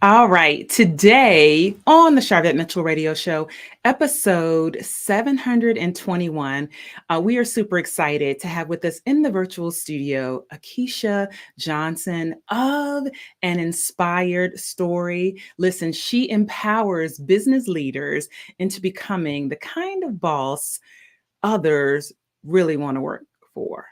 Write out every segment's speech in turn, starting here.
All right. Today on the Sharvette Mitchell Radio Show, episode 721, we are super excited to have with us in the virtual studio Akeisha Johnson of An Inspired Story. Listen, she empowers business leaders into becoming the kind of boss others really want to work for.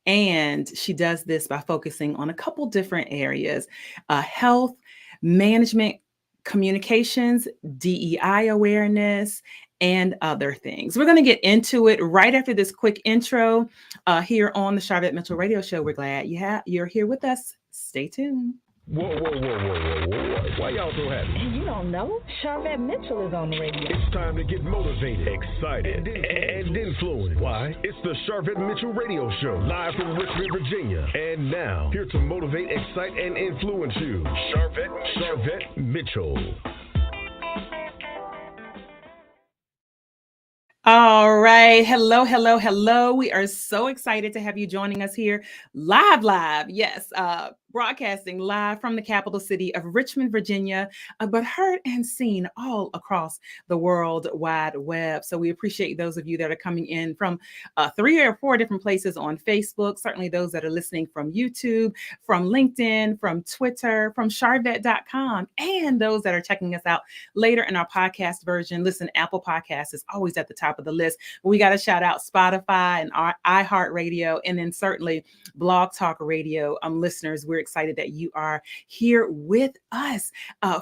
And she does this by focusing on a couple different areas: health, management, communications, DEI awareness, and other things. We're going to get into it right after this quick intro here on the Sharvette Mitchell Radio Show. We're glad you're here with us. Stay tuned. Whoa. Why y'all so happy? You don't know? Sharvette Mitchell is on the radio. It's time to get motivated, excited, and influenced. Why? It's the Sharvette Mitchell Radio Show, live from Richmond, Virginia. And now, here to motivate, excite, and influence you, Sharvette Mitchell. All right. Hello. We are so excited to have you joining us here live. Yes. Broadcasting live from the capital city of Richmond, Virginia, but heard and seen all across the World Wide Web. So we appreciate those of you that are coming in from 3 or 4 different places on Facebook, certainly those that are listening from YouTube, from LinkedIn, from Twitter, from Sharvette.com, and those that are checking us out later in our podcast version. Listen, Apple Podcasts is always at the top of the list. We got to shout out Spotify and our iHeartRadio, and then certainly Blog Talk Radio listeners. We're excited that you are here with us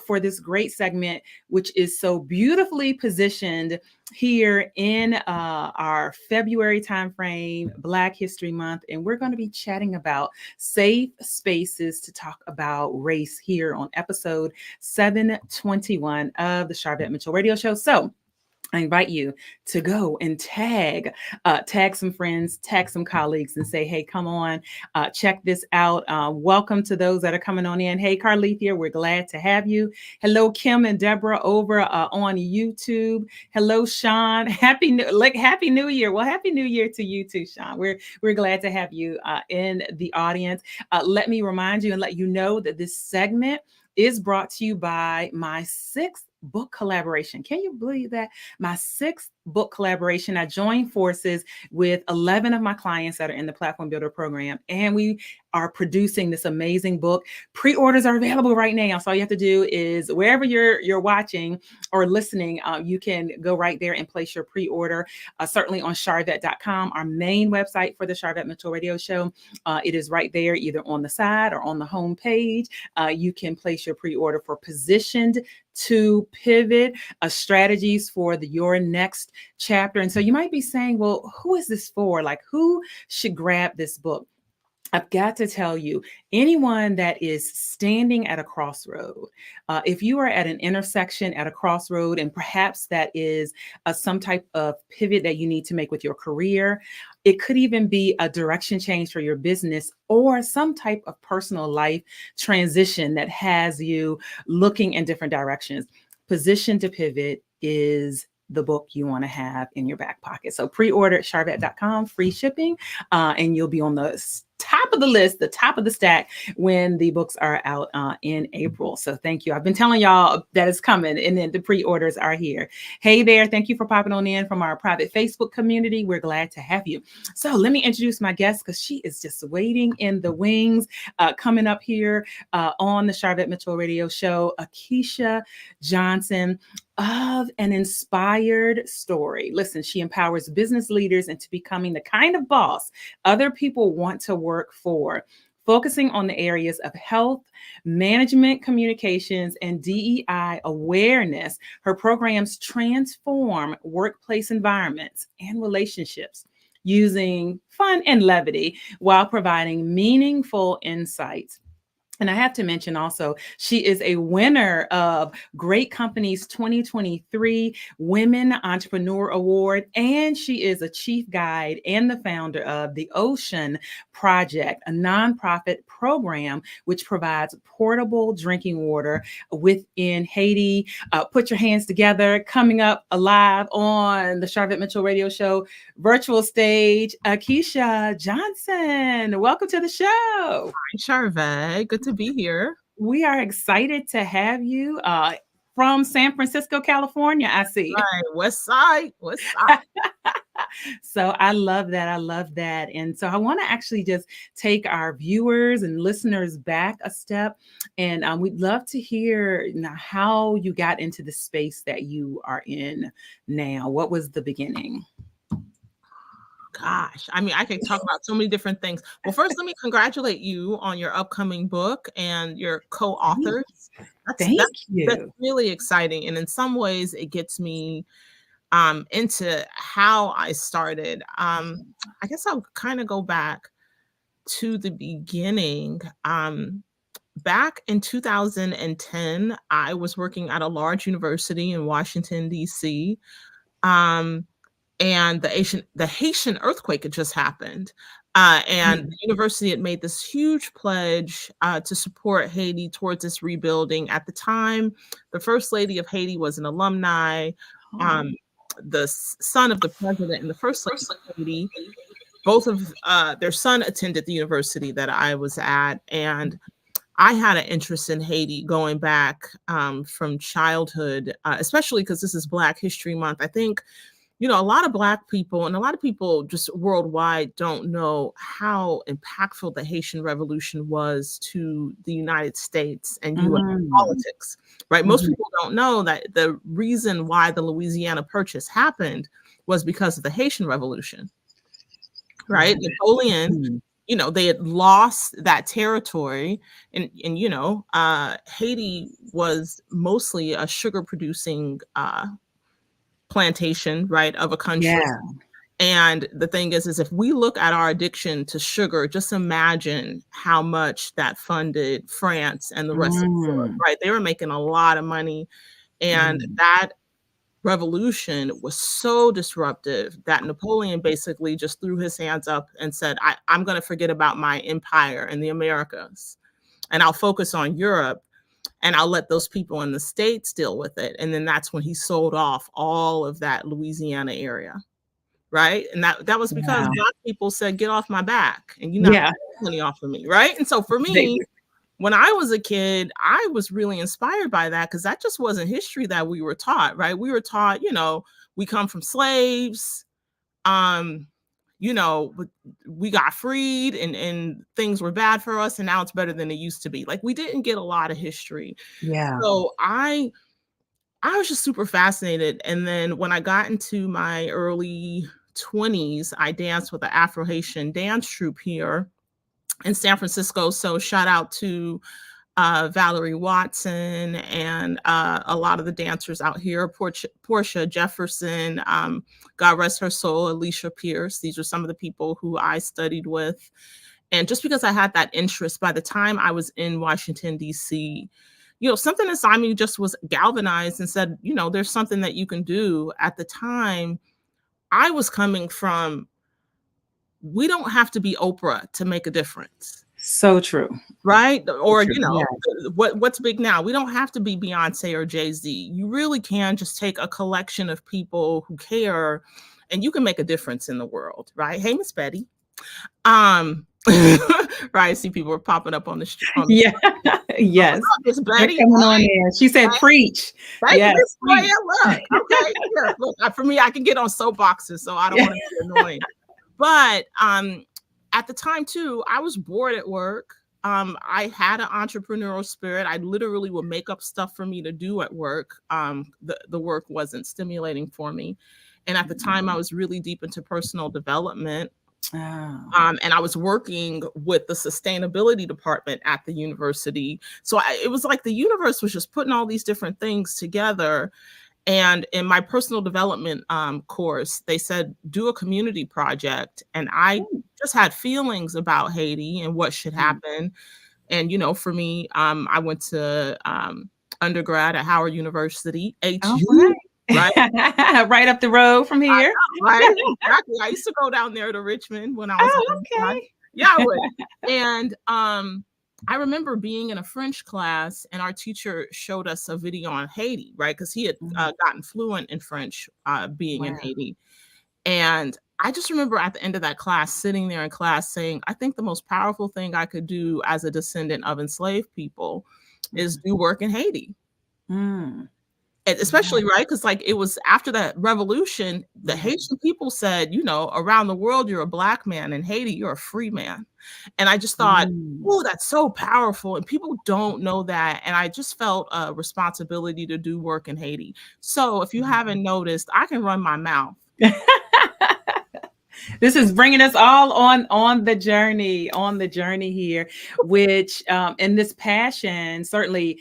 for this great segment, which is so beautifully positioned here in our February timeframe, Black History Month. And we're going to be chatting about safe spaces to talk about race here on episode 721 of the Sharvette Mitchell Radio Show. So I invite you to go and tag some friends, tag some colleagues, and say, hey, come on, check this out. Welcome to those that are coming on in. Hey, Carlethia, we're glad to have you. Hello, Kim and Deborah over on YouTube. Hello, Sean. Happy New Year. Well, Happy New Year to you too, Sean. We're glad to have you in the audience. Let me remind you and let you know that this segment is brought to you by my 6th book collaboration. Can you believe that? My 6th book collaboration. I joined forces with 11 of my clients that are in the Platform Builder program, and we are producing this amazing book. Pre-orders are available right now. So all you have to do is wherever you're watching or listening, you can go right there and place your pre-order, certainly on Sharvette.com, our main website for the Sharvette Mitchell Radio Show. It is right there, either on the side or on the home page. You can place your pre-order for Positioned to Pivot, strategies for your next chapter. And so you might be saying, well, who is this for? Like, who should grab this book? I've got to tell you, anyone that is standing at a crossroad, if you are at an intersection, at a crossroad, and perhaps that is some type of pivot that you need to make with your career, it could even be a direction change for your business or some type of personal life transition that has you looking in different directions. Position to Pivot is the book you want to have in your back pocket. So pre-order at Sharvette.com, free shipping, and you'll be on the top of the list, the top of the stack when the books are out in April. So thank you. I've been telling y'all that it's coming, and then the pre-orders are here. Hey there. Thank you for popping on in from our private Facebook community. We're glad to have you. So let me introduce my guest, because she is just waiting in the wings, coming up here on the Sharvette Mitchell Radio Show, Akeisha Johnson of An Inspired Story. Listen, she empowers business leaders into becoming the kind of boss other people want to work for, focusing on the areas of health, management, communications, and DEI awareness. Her programs transform workplace environments and relationships using fun and levity while providing meaningful insights. And I have to mention also, she is a winner of Great Companies 2023 Women Entrepreneur Award, and she is a chief guide and the founder of the Oshun Project, a nonprofit program which provides portable drinking water within Haiti. Put your hands together. Coming up live on the Sharvette Mitchell Radio Show virtual stage, Akeisha Johnson. Welcome to the show. Hi, Sharvette. Good to be here. we are excited to have you from San Francisco, California, I see. Right, West Side, West Side. So I love that. I love that. And so I want to actually just take our viewers and listeners back a step. And we'd love to hear how you got into the space that you are in now. What was the beginning? Gosh, I mean, I could talk about so many different things. Well, first, let me congratulate you on your upcoming book and your co-authors. Thank you. That's really exciting. And in some ways, it gets me into how I started. I guess I'll kind of go back to the beginning. Back in 2010, I was working at a large university in Washington, D.C. And the Haitian earthquake had just happened. And the university had made this huge pledge to support Haiti towards this rebuilding. At the time, the First Lady of Haiti was an alumni. The son of the president and the First Lady of Haiti, both of their son attended the university that I was at. And I had an interest in Haiti going back from childhood, especially because this is Black History Month. I think a lot of Black people and a lot of people just worldwide don't know how impactful the Haitian Revolution was to the United States and U.S. politics, right? Most people don't know that the reason why the Louisiana Purchase happened was because of the Haitian Revolution, right? Napoleon, they had lost that territory and Haiti was mostly a sugar producing plantation, right, of a country. Yeah. And the thing is if we look at our addiction to sugar, just imagine how much that funded France and the rest of Europe, right? They were making a lot of money. And that revolution was so disruptive that Napoleon basically just threw his hands up and said, I'm going to forget about my empire and the Americas, and I'll focus on Europe. And I'll let those people in the States deal with it. And then that's when he sold off all of that Louisiana area, right? And that was because Black people said, get off my back, and you're not making money off of me, right? And so for me, when I was a kid, I was really inspired by that because that just wasn't history that we were taught, right? We were taught, we come from slaves, we got freed and things were bad for us and now it's better than it used to be. Like we didn't get a lot of history. Yeah. So I was just super fascinated. And then when I got into my early 20s, I danced with the Afro-Haitian dance troupe here in San Francisco. So shout out to Valerie Watson and a lot of the dancers out here, Portia Jefferson, God rest her soul, Alicia Pierce. These are some of the people who I studied with. And just because I had that interest, by the time I was in Washington, D.C., something inside me just was galvanized and said, there's something that you can do. At the time, I was coming from, we don't have to be Oprah to make a difference. So true. Right? Or, what's big now? We don't have to be Beyonce or Jay-Z. You really can just take a collection of people who care and you can make a difference in the world, right? Hey, Miss Betty. Right, I see people are popping up on the street. Yes. Miss Betty. She said, preach. Yes. Look, okay. Look, for me, I can get on soapboxes, so I don't want to be annoying. But at the time too, I was bored at work. I had an entrepreneurial spirit. I literally would make up stuff for me to do at work. The work wasn't stimulating for me. And at the time I was really deep into personal development. And I was working with the sustainability department at the university. So it was like the universe was just putting all these different things together. And in my personal development course, they said, do a community project. And I just had feelings about Haiti and what should happen. And, for me, I went to undergrad at Howard University, HU. Right? Right up the road from here. Right? Exactly. I used to go down there to Richmond when I was okay. Yeah, I would. And I remember being in a French class and our teacher showed us a video on Haiti, right? Because he had gotten fluent in French being in Haiti. And I just remember at the end of that class, sitting there in class saying, I think the most powerful thing I could do as a descendant of enslaved people is do work in Haiti. Mm. And especially, right, because like it was after that revolution, the Haitian people said, you know, around the world, you're a Black man. In Haiti, you're a free man. And I just thought, oh, that's so powerful. And people don't know that. And I just felt a responsibility to do work in Haiti. So if you haven't noticed, I can run my mouth. This is bringing us all on the journey here, which and this passion certainly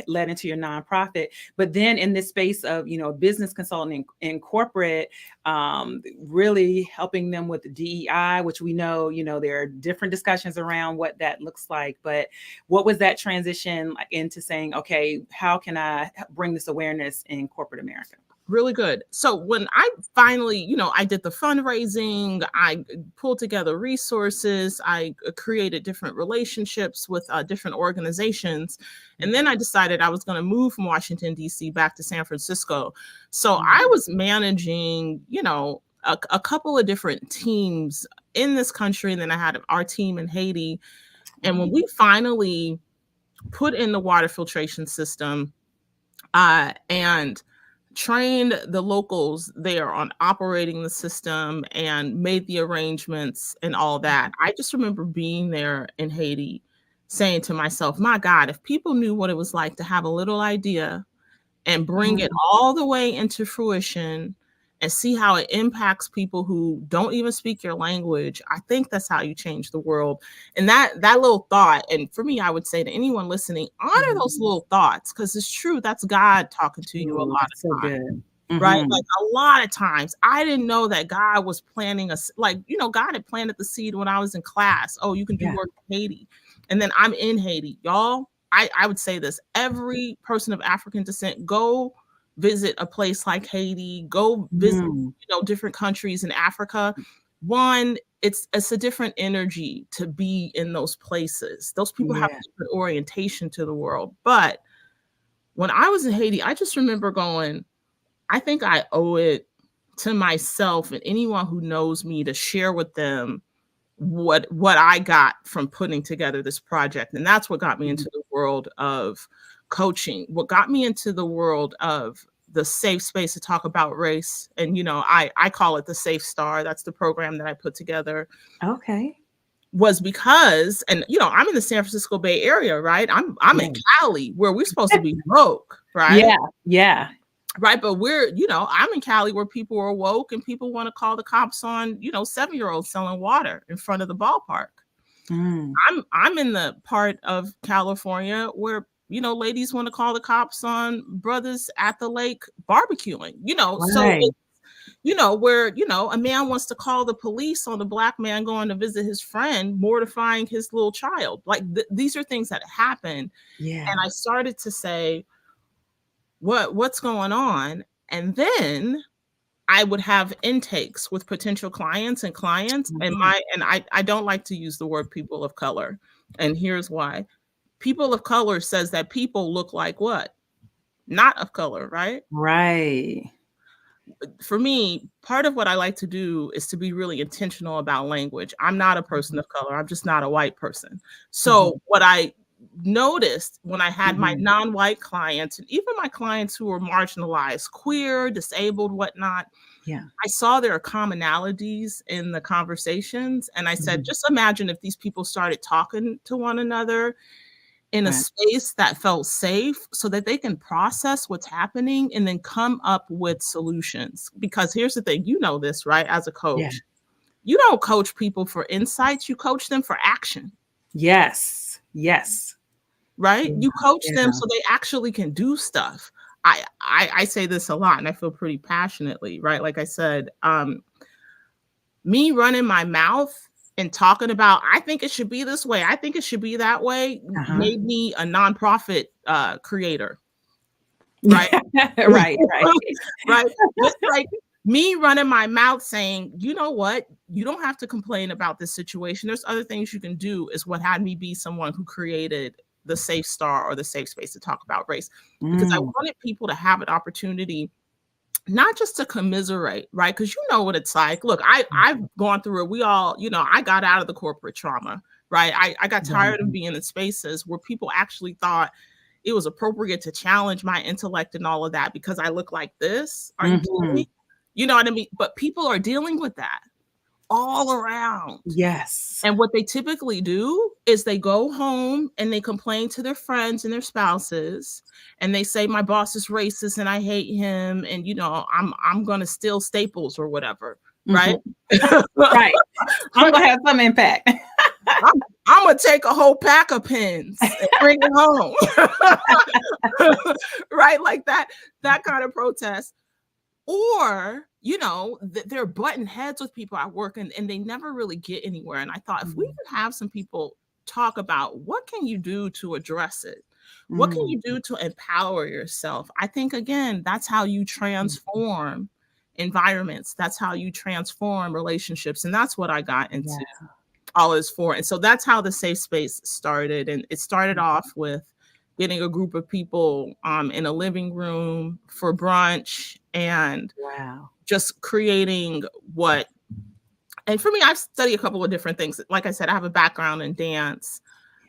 led into your nonprofit, but then in this space of, you know, business consulting in corporate, really helping them with the DEI, which we know, you know, there are different discussions around what that looks like. But what was that transition into saying, okay, how can I bring this awareness in corporate America? Really good. So when I finally, you know, I did the fundraising, I pulled together resources, I created different relationships with different organizations. And then I decided I was going to move from Washington, D.C. back to San Francisco. So I was managing, you know, a couple of different teams in this country. And then I had our team in Haiti. And when we finally put in the water filtration system and trained the locals there on operating the system and made the arrangements and all that, I just remember being there in Haiti saying to myself, my God, if people knew what it was like to have a little idea and bring it all the way into fruition and see how it impacts people who don't even speak your language, I think that's how you change the world. And that little thought, and for me, I would say to anyone listening, honor those little thoughts, because it's true, that's God talking to you a lot of times. Right? Like a lot of times, I didn't know that God was planting us. Like, you know, God had planted the seed when I was in class. Oh, you can do work in Haiti. And then I'm in Haiti. Y'all, I would say this, every person of African descent, go visit a place like Haiti, go visit, you know, different countries in Africa. One, it's a different energy to be in those places. Those people have a different orientation to the world. But when I was in Haiti, I just remember going, I think I owe it to myself and anyone who knows me to share with them what I got from putting together this project. And that's what got me into the world of coaching, what got me into the world of the safe space to talk about race. And, you know, I call it the Safe Star. That's the program that I put together. Okay. Was because, and, you know, I'm in the San Francisco Bay Area, right? I'm in Cali, where we're supposed to be woke, right? Yeah. Right. But we're, you know, I'm in Cali where people are woke and people want to call the cops on, you know, 7-year-olds selling water in front of the ballpark. I'm in the part of California where, you know, ladies want to call the cops on brothers at the lake barbecuing, you know, so, you know, where, you know, a man wants to call the police on the Black man going to visit his friend, mortifying his little child. Like these are things that happen. Yeah. And I started to say, what's going on? And then I would have intakes with potential clients and I don't like to use the word people of color. And here's why. People of color says that people look like what? Not of color, right? Right. For me, part of what I like to do is to be really intentional about language. I'm not a person of color. I'm just not a white person. So what I noticed when I had my non-white clients and even my clients who were marginalized, queer, disabled, whatnot, I saw there are commonalities in the conversations. And I said, just imagine if these people started talking to one another in a space that felt safe so that they can process what's happening and then come up with solutions. Because here's the thing, you know this, right? As a coach, you don't coach people for insights, you coach them for action. Yes. Right? You coach them so they actually can do stuff. I say this a lot and I feel pretty passionately, right? Like I said, me running my mouth and talking about, I think it should be this way, I think it should be that way, made me a nonprofit creator. Right? Right. Right. Just like me running my mouth saying, you know what, you don't have to complain about this situation. There's other things you can do, is what had me be someone who created the Safe Star or the safe space to talk about race. Because I wanted people to have an opportunity not just to commiserate, right? Because you know what it's like. Look, I've gone through it. We all, you know, I got out of the corporate trauma, right? I got tired of being in spaces where people actually thought it was appropriate to challenge my intellect and all of that because I look like this. Are you kidding me? You know what I mean? But people are dealing with that all around. Yes. And what they typically do is they go home and they complain to their friends and their spouses, and they say, my boss is racist and I hate him, and I'm gonna steal Staples or whatever, right? Right. I'm gonna have some impact. I'm gonna take a whole pack of pens and bring it home. Right? Like that kind of protest. Or, they're butting heads with people at work and they never really get anywhere. And I thought if we could have some people talk about what can you do to address it? What can you do to empower yourself? I think, again, that's how you transform environments. That's how you transform relationships. And that's what I got into all this for. And so that's how the safe space started. And it started off with getting a group of people in a living room for brunch and just creating and for me, I've studied a couple of different things. Like I said, I have a background in dance.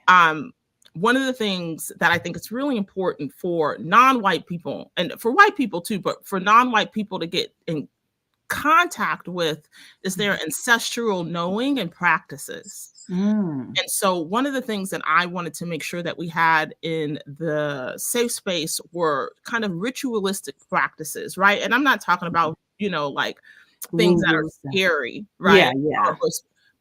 One of the things that I think is really important for non-white people and for white people too, but for non-white people to get in contact with is their ancestral knowing and practices. And so one of the things that I wanted to make sure that we had in the safe space were kind of ritualistic practices, right? And I'm not talking about, like things that are scary, right? Yeah.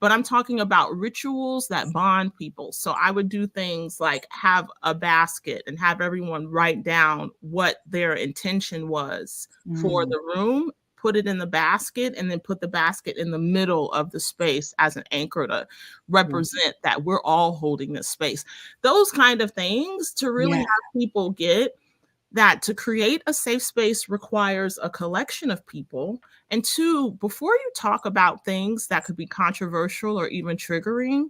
But I'm talking about rituals that bond people. So I would do things like have a basket and have everyone write down what their intention was for the room, put it in the basket, and then put the basket in the middle of the space as an anchor to represent that we're all holding this space. Those kind of things to really have people get that to create a safe space requires a collection of people. And two, before you talk about things that could be controversial or even triggering,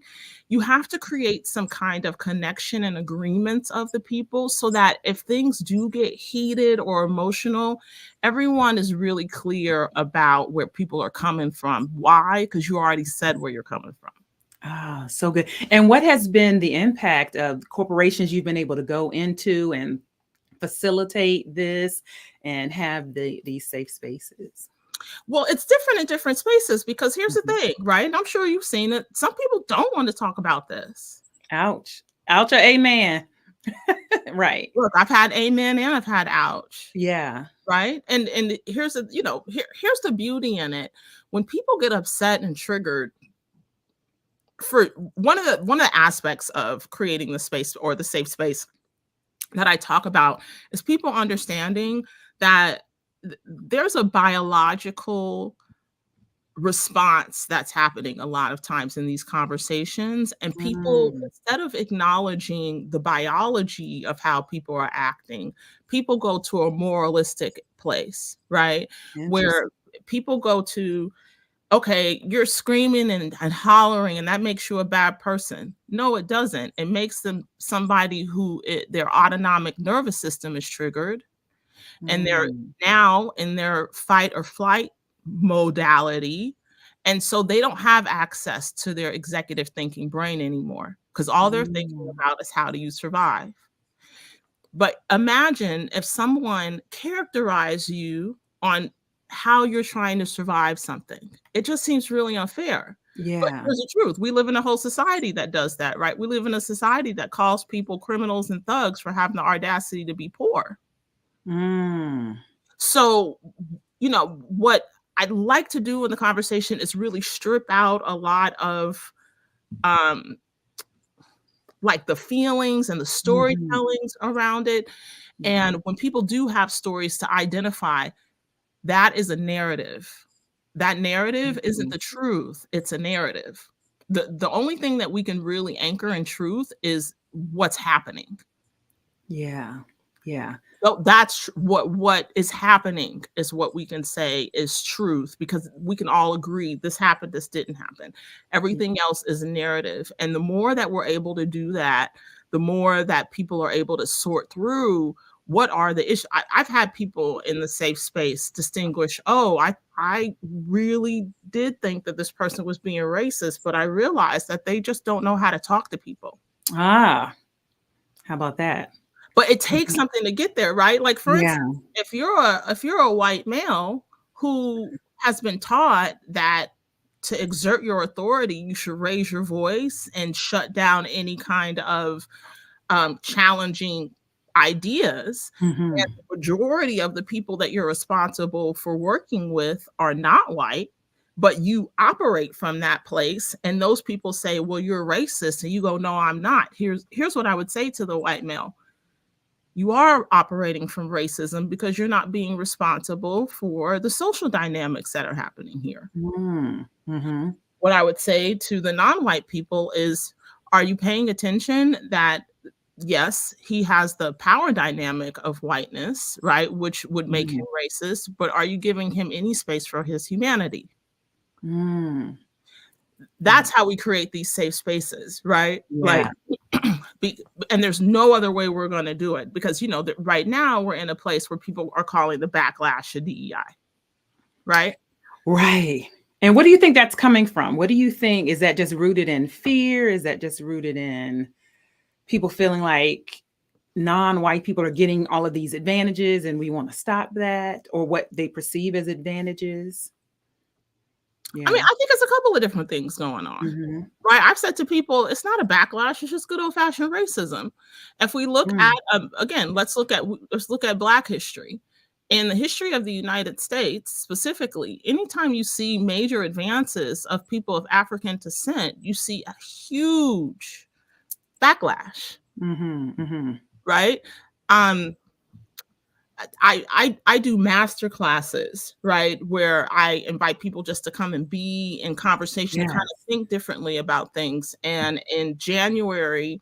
you have to create some kind of connection and agreements of the people so that if things do get heated or emotional, everyone is really clear about where people are coming from. Why? Because you already said where you're coming from. Ah, so good. And what has been the impact of corporations you've been able to go into and facilitate this and have these safe spaces? Well, it's different in different spaces because here's the thing, right? And I'm sure you've seen it. Some people don't want to talk about this. Ouch. Ouch or amen. Right. Look, I've had amen and I've had ouch. Yeah. Right. And here's here's the beauty in it. When people get upset and triggered, for one of the aspects of creating the space or the safe space that I talk about is people understanding that there's a biological response that's happening a lot of times in these conversations, and people, instead of acknowledging the biology of how people are acting, people go to a moralistic place, right? Where people go to, okay, you're screaming and hollering and that makes you a bad person. No, it doesn't. It makes them somebody who their autonomic nervous system is triggered and they're now in their fight or flight modality. And so they don't have access to their executive thinking brain anymore because all they're thinking about is how do you survive. But imagine if someone characterized you on how you're trying to survive something. It just seems really unfair. Yeah. But here's the truth. We live in a whole society that does that, right? We live in a society that calls people criminals and thugs for having the audacity to be poor. So, what I'd like to do in the conversation is really strip out a lot of like the feelings and the storytellings around it. And when people do have stories, to identify that is a narrative. That narrative isn't the truth. It's a narrative. The only thing that we can really anchor in truth is what's happening. Yeah. Yeah. So that's what is happening is what we can say is truth, because we can all agree this happened, this didn't happen. Everything else is a narrative. And the more that we're able to do that, the more that people are able to sort through what are the issues? I've had people in the safe space distinguish, oh, I really did think that this person was being racist, but I realized that they just don't know how to talk to people. Ah, how about that? But it takes something to get there, right? Like, for Yeah. instance, if you're a white male who has been taught that to exert your authority, you should raise your voice and shut down any kind of challenging ideas. Mhm. And the majority of the people that you're responsible for working with are not white, but you operate from that place. And those people say, well, you're racist. And you go, no, I'm not. Here's what I would say to the white male. You are operating from racism because you're not being responsible for the social dynamics that are happening here. Mm-hmm. What I would say to the non-white people is, are you paying attention that, yes, he has the power dynamic of whiteness, right, which would make him racist, but are you giving him any space for his humanity? Mm. That's how we create these safe spaces, right? Yeah. Like, and there's no other way we're going to do it, because, you know, right now we're in a place where people are calling the backlash of DEI, right? Right. And what do you think that's coming from? What do you think? Is that just rooted in fear? Is that just rooted in people feeling like non-white people are getting all of these advantages and we want to stop that, or what they perceive as advantages? Yeah. I mean, I think it's a couple of different things going on, right? I've said to people, it's not a backlash; it's just good old-fashioned racism. If we look at again, let's look at Black history. In the history of the United States, specifically, anytime you see major advances of people of African descent, you see a huge backlash, right? I do master classes, right, where I invite people just to come and be in conversation and kind of think differently about things. And in January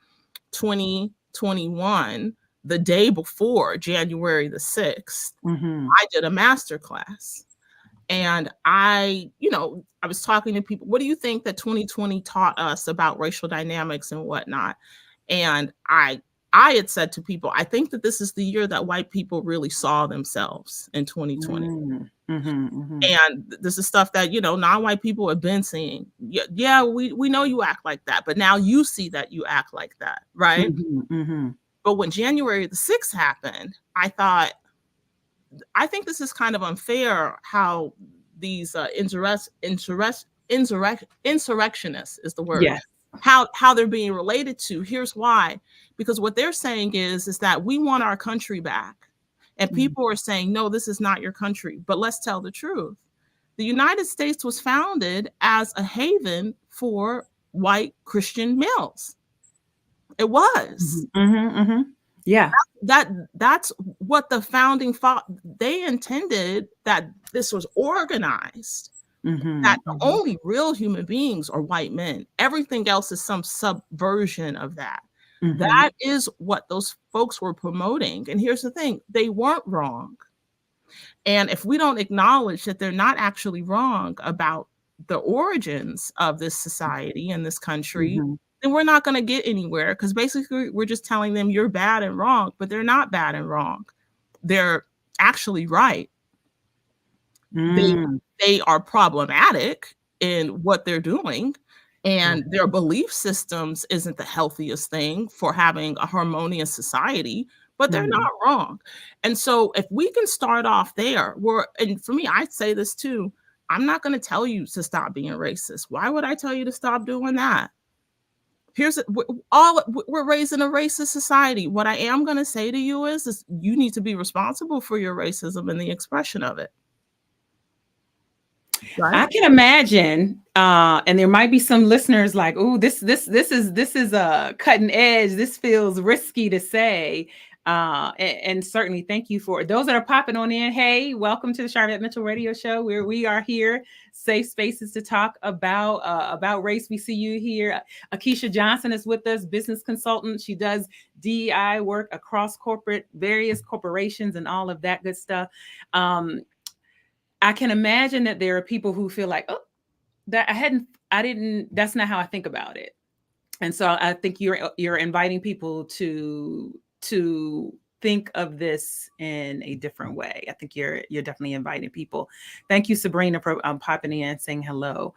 2021, the day before January the 6th, I did a master class. And I was talking to people, what do you think that 2020 taught us about racial dynamics and whatnot? And I had said to people, I think that this is the year that white people really saw themselves in 2020. And this is stuff that, non-white people have been seeing. Yeah, we know you act like that, but now you see that you act like that, right? But when January the 6th happened, I thought, I think this is kind of unfair how these insurrectionists is the word. Yes. How they're being related to. Here's why. Because what they're saying is that we want our country back. And people are saying, no, this is not your country. But let's tell the truth. The United States was founded as a haven for white Christian males. It was. Yeah. That's what the founding thought. They intended that this was organized. That the only real human beings are white men. Everything else is some subversion of that. That is what those folks were promoting. And here's the thing, they weren't wrong. And if we don't acknowledge that they're not actually wrong about the origins of this society and this country, then we're not going to get anywhere, because basically we're just telling them you're bad and wrong, but they're not bad and wrong. They're actually right. They are problematic in what they're doing, and their belief systems isn't the healthiest thing for having a harmonious society, but they're not wrong. And so if we can start off there, and for me, I'd say this too, I'm not going to tell you to stop being racist. Why would I tell you to stop doing that? We're raised in a racist society. What I am going to say to you is you need to be responsible for your racism and the expression of it. Right? I can imagine, and there might be some listeners like, "Oh, this is a cutting edge. This feels risky to say." And certainly, thank you for those that are popping on in. Hey, welcome to the Sharvette Mitchell Radio Show, where we are here, safe spaces to talk about race. We see you here. Akeisha Johnson is with us, business consultant. She does DEI work across various corporations, and all of that good stuff. I can imagine that there are people who feel like, oh, that's not how I think about it. And so I think you're inviting people to think of this in a different way. I think you're definitely inviting people. Thank you, Sabrina, for popping in and saying hello.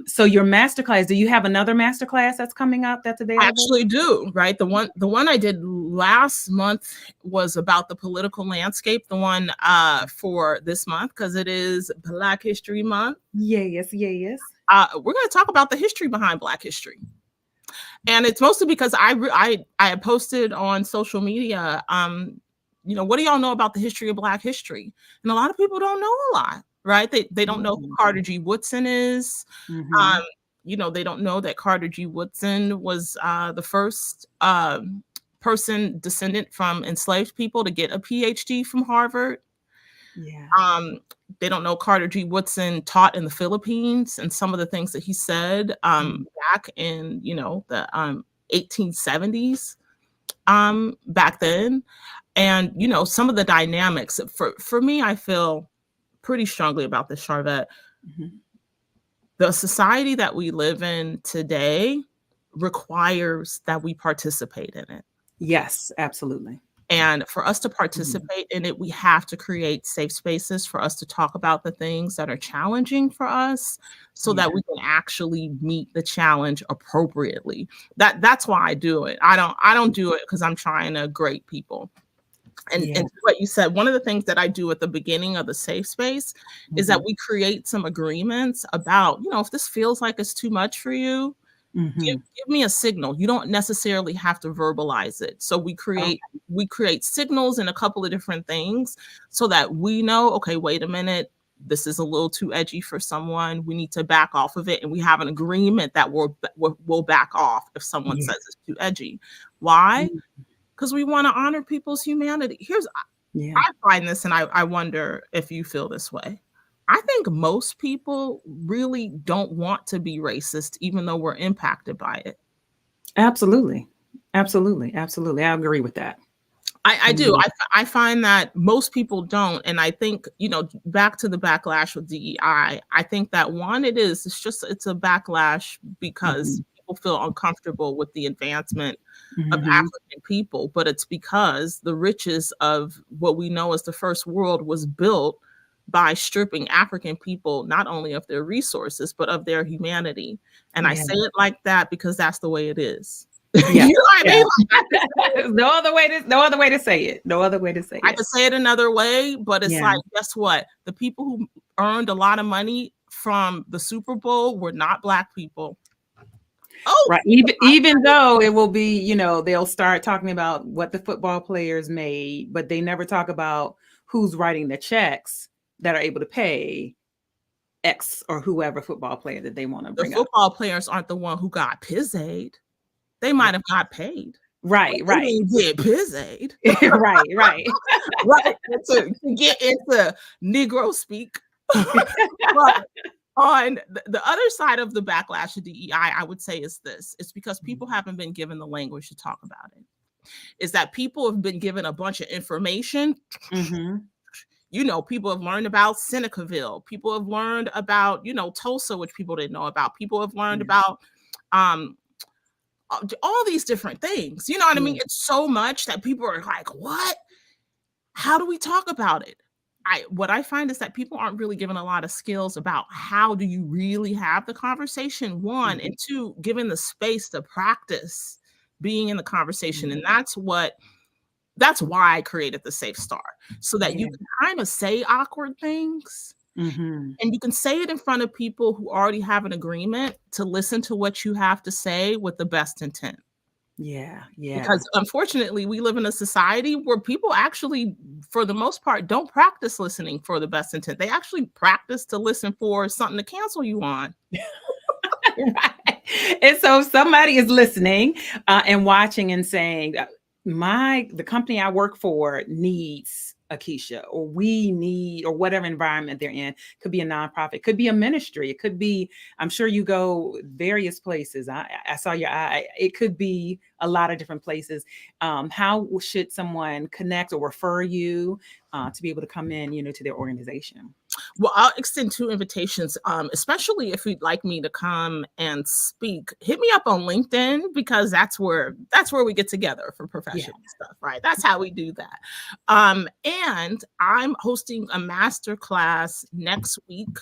So your masterclass, do you have another masterclass that's coming up that's available? I actually do, right? The one I did last month was about the political landscape. The one for this month, because it is Black History Month. Yes. We're going to talk about the history behind Black history. And it's mostly because I posted on social media, what do y'all know about the history of Black history? And a lot of people don't know a lot, right? They don't know who Carter G. Woodson is. They don't know that Carter G. Woodson was the first person descendant from enslaved people to get a PhD from Harvard. Yeah. They don't know Carter G. Woodson taught in the Philippines, and some of the things that he said back in the 1870s back then. And some of the dynamics for me, I feel pretty strongly about this, Sharvette. The society that we live in today requires that we participate in it. Yes, absolutely. And for us to participate in it, we have to create safe spaces for us to talk about the things that are challenging for us so that we can actually meet the challenge appropriately. That's why I do it. I don't do it because I'm trying to grade people. And what you said, one of the things that I do at the beginning of the safe space is that we create some agreements about, if this feels like it's too much for you, give me a signal. You don't necessarily have to verbalize it. So we create signals and a couple of different things so that we know, okay, wait a minute, this is a little too edgy for someone. We need to back off of it. And we have an agreement that we'll back off if someone says it's too edgy. Why? Because we want to honor people's humanity. I find this, and I wonder if you feel this way. I think most people really don't want to be racist, even though we're impacted by it. Absolutely. I agree with that. I do. I find that most people don't. And I think, back to the backlash with DEI, I think that one, it's a backlash because people feel uncomfortable with the advancement of African people, but it's because the riches of what we know as the first world was built by stripping African people, not only of their resources, but of their humanity. And I say it like that because that's the way it is. You know what I mean? No other way to say it. I could say it another way, but it's like, guess what? The people who earned a lot of money from the Super Bowl were not Black people. Oh, right. Even though it will be, they'll start talking about what the football players made, but they never talk about who's writing the checks that are able to pay X or whoever football player that they want to bring up. The football players aren't the one who got piz aid. They might have got paid. Right. They didn't get piz aid. right. Right. To get into Negro speak. But on the other side of the backlash of DEI, I would say is this. It's because people haven't been given the language to talk about it. Is that people have been given a bunch of information. People have learned about Senecaville. People have learned about, Tulsa, which people didn't know about. People have learned about all these different things. You know what I mean? It's so much that people are like, what? How do we talk about it? What I find is that people aren't really given a lot of skills about how do you really have the conversation, one, and two, given the space to practice being in the conversation. And that's why I created the Safe Start, so that you can kind of say awkward things and you can say it in front of people who already have an agreement to listen to what you have to say with the best intent. Yeah. Because unfortunately, we live in a society where people actually, for the most part, don't practice listening for the best intent. They actually practice to listen for something to cancel you on. Right. And so if somebody is listening and watching and saying, the company I work for needs Akeisha, or we need, or whatever environment they're in, could be a nonprofit, could be a ministry, it could be, I'm sure you go various places. I saw your eye. It could be a lot of different places. How should someone connect or refer you to be able to come in, to their organization? Well, I'll extend 2 invitations, especially if you'd like me to come and speak. Hit me up on LinkedIn, because that's where we get together for professional stuff, right? That's how we do that. And I'm hosting a master class next week,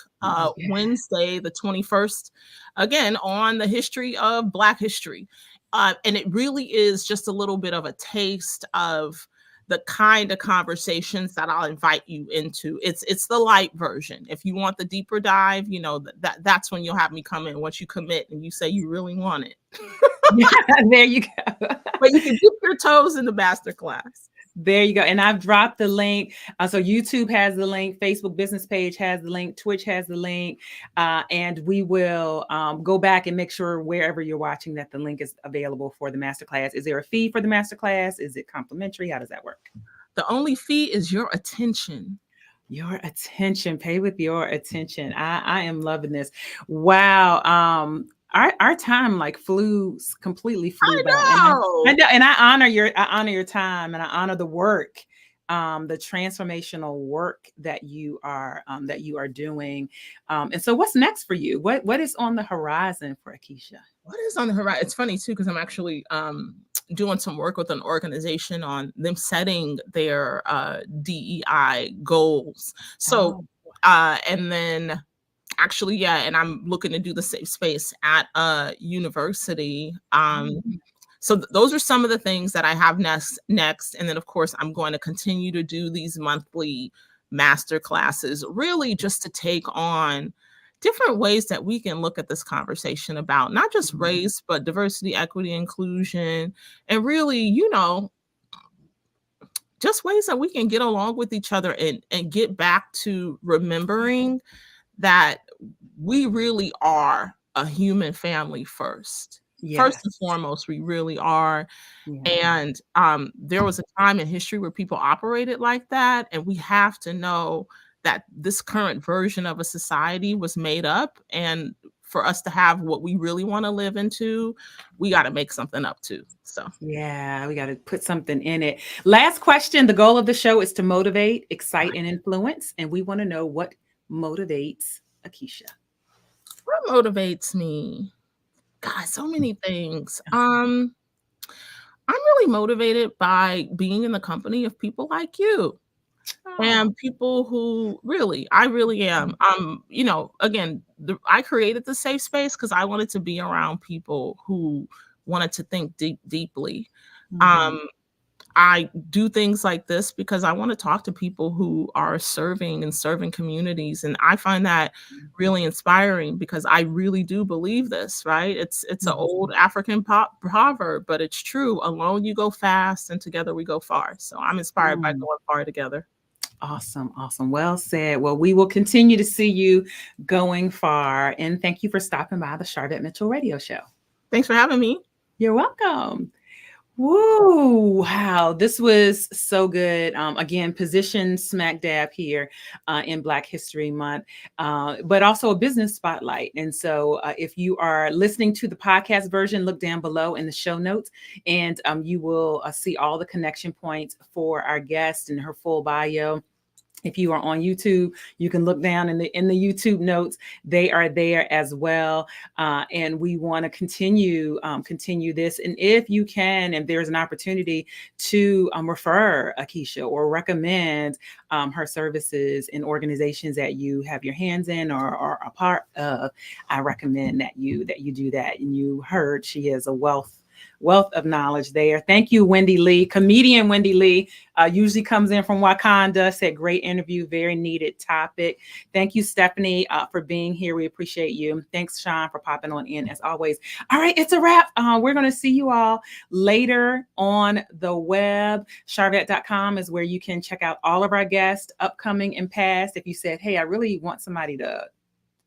Wednesday, the 21st, again, on the history of Black history. And it really is just a little bit of a taste of the kind of conversations that I'll invite you into. It's the light version. If you want the deeper dive, that's when you'll have me come in, once you commit and you say you really want it. There you go. But you can dip your toes in the master class. There you go. And I've dropped the link. So YouTube has the link, Facebook business page has the link, Twitch has the link. And we will go back and make sure wherever you're watching that the link is available for the masterclass. Is there a fee for the masterclass? Is it complimentary? How does that work? The only fee is your attention. Your attention. Pay with your attention. I am loving this. Wow. Our time completely flew by. I know. And I honor your time, and I honor the work, the transformational work that you are doing. And so what's next for you? What is on the horizon for Akeisha? What is on the horizon? It's funny too, because I'm actually doing some work with an organization on them setting their DEI goals. So and then actually, and I'm looking to do the safe space at a university. So those are some of the things that I have next. And then, of course, I'm going to continue to do these monthly master classes, really just to take on different ways that we can look at this conversation about not just race, but diversity, equity, inclusion, and really, just ways that we can get along with each other and get back to remembering that we really are a human family first. Yes. First and foremost, we really are. Yeah. And there was a time in history where people operated like that. And we have to know that this current version of a society was made up. And for us to have what we really want to live into, we got to make something up too. So yeah, we got to put something in it. Last question. The goal of the show is to motivate, excite, and influence. And we want to know what motivates Akeisha. What motivates me? God, so many things. I'm really motivated by being in the company of people like you. And people who I really am. Again, I created the safe space because I wanted to be around people who wanted to think deeply. I do things like this because I want to talk to people who are serving communities. And I find that really inspiring because I really do believe this, right? It's an old African proverb, but it's true. Alone you go fast and together we go far. So I'm inspired by going far together. Awesome. Well said. Well, we will continue to see you going far. And thank you for stopping by the Sharvette Mitchell Radio Show. Thanks for having me. You're welcome. Woo! Wow, this was so good. Again, positioned smack dab here in Black History Month, but also a business spotlight. And so if you are listening to the podcast version, look down below in the show notes, and you will see all the connection points for our guest and her full bio. If you are on YouTube, you can look down in the YouTube notes. They are there as well. And we want to continue this. And if you can, and there's an opportunity to refer Akeisha or recommend her services in organizations that you have your hands in or are a part of, I recommend that you do that. And you heard she is a wealth of knowledge there. Thank you, Wendy Lee. Comedian Wendy Lee usually comes in from Wakanda. Said great interview, very needed topic. Thank you, Stephanie, for being here. We appreciate you. Thanks, Sean, for popping on in as always. All right, it's a wrap. We're going to see you all later on the web. Sharvette.com is where you can check out all of our guests, upcoming and past. If you said, hey, I really want somebody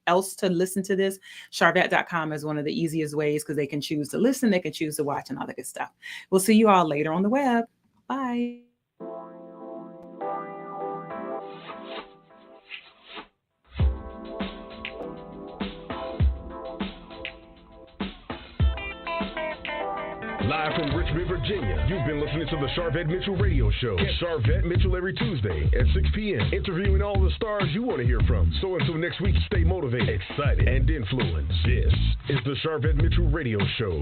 else to listen to this, Sharvette.com is one of the easiest ways because they can choose to listen, they can choose to watch, and all that good stuff. We'll see you all later on the web. Bye. Live from Richmond, Virginia, you've been listening to the Sharvette Mitchell Radio Show. Catch Sharvette Mitchell every Tuesday at 6 p.m., interviewing all the stars you want to hear from. So until next week, stay motivated, excited, and influenced. This is the Sharvette Mitchell Radio Show.